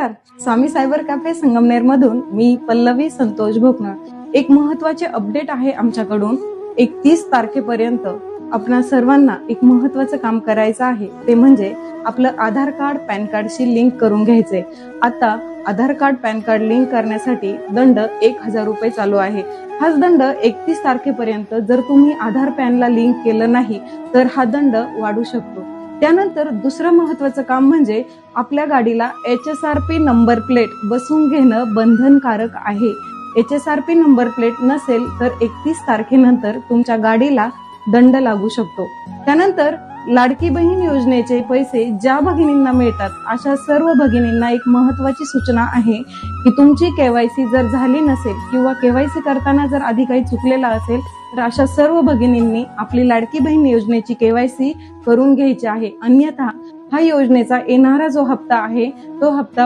नमस्कार. स्वामी cyber cafe Sangamner मधून मी पल्लवी संतोष भोकनळ. एक महत्त्वाचे अपडेट आहे आमच्याकडून. 31 तारखेपर्यंत आपणा सर्वांना एक महत्त्वाचं काम करायचं आहे. ते म्हणजे आपलं आधार कार्ड पॅन कार्डशी लिंक करून घ्यायचे. आता आधार कार्ड पॅन कार्ड लिंक करण्यासाठी दंड 1000 रुपये चालू आहे. हाच दंड 31 तारखेपर्यंत जर तुम्ही आधार पॅनला लिंक केलं नाही तर हा दंड वाढू शकतो. त्यानंतर दुसरं महत्त्वाचं काम म्हणजे आपल्या गाडीला HSRP नंबर प्लेट बसवून घेणं बंधनकारक आहे. HSRP नंबर प्लेट नसेल तर 31 तारखेनंतर तुमच्या गाडीला दंड लागू शकतो. त्यानंतर लाडकी बहीण योजनेचे पैसे ज्या भगिनींना मिळतात अशा सर्व भगिनींना एक महत्त्वाची सूचना आहे की तुमची KYC जर झाली नसेल किंवा KYC करताना जर आधी काही चुकलेला असेल तर अशा सर्व भगिनींनी आपली लाडकी बहीण योजनेची KYC करून घ्यायची आहे. अन्यथा हा योजनेचा येणारा जो हप्ता आहे तो हप्ता